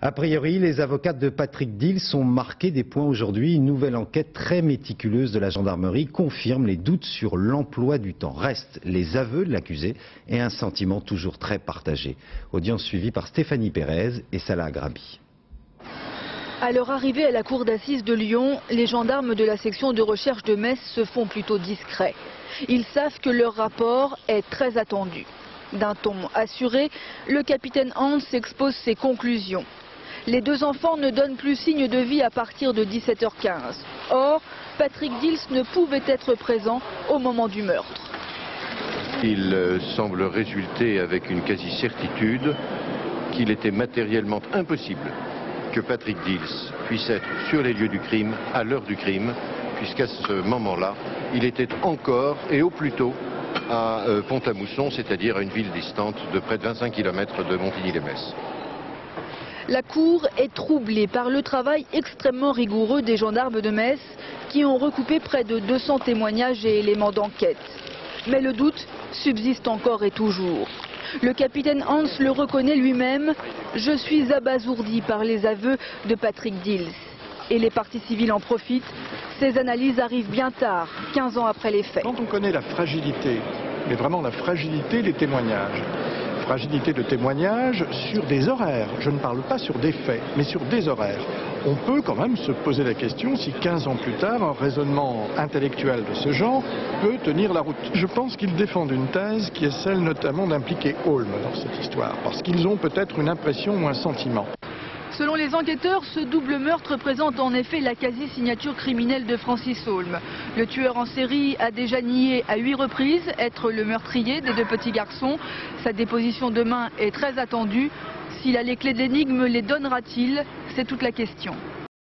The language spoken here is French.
A priori, les avocats de Patrick Dils ont marqué des points aujourd'hui. Une nouvelle enquête très méticuleuse de la gendarmerie confirme les doutes sur l'emploi du temps. Restent les aveux de l'accusé et un sentiment toujours très partagé. Audience suivie par Stéphanie Pérez et Salah Agrabi. À leur arrivée à la cour d'assises de Lyon, les gendarmes de la section de recherche de Metz se font plutôt discrets. Ils savent que leur rapport est très attendu. D'un ton assuré, le capitaine Hans expose ses conclusions. Les deux enfants ne donnent plus signe de vie à partir de 17h15. Or, Patrick Dils ne pouvait être présent au moment du meurtre. Il semble résulter avec une quasi-certitude qu'il était matériellement impossible que Patrick Dils puisse être sur les lieux du crime à l'heure du crime, puisqu'à ce moment-là, il était encore et au plus tôt à Pont-à-Mousson, c'est-à-dire à une ville distante de près de 25 km de Montigny-lès-Metz. La cour est troublée par le travail extrêmement rigoureux des gendarmes de Metz qui ont recoupé près de 200 témoignages et éléments d'enquête. Mais le doute subsiste encore et toujours. Le capitaine Hans le reconnaît lui-même. Je suis abasourdi par les aveux de Patrick Dils. Et les parties civiles en profitent. Ces analyses arrivent bien tard, 15 ans après les faits. Quand on connaît la fragilité, mais vraiment la fragilité des témoignages, fragilité de témoignages sur des horaires, je ne parle pas sur des faits, mais sur des horaires, on peut quand même se poser la question si 15 ans plus tard, un raisonnement intellectuel de ce genre peut tenir la route. Je pense qu'ils défendent une thèse qui est celle notamment d'impliquer Holm dans cette histoire, parce qu'ils ont peut-être une impression ou un sentiment. Selon les enquêteurs, ce double meurtre présente en effet la quasi-signature criminelle de Francis Holm. Le tueur en série a déjà nié à 8 reprises être le meurtrier des deux petits garçons. Sa déposition demain est très attendue. S'il a les clés de l'énigme, les donnera-t-il? C'est toute la question.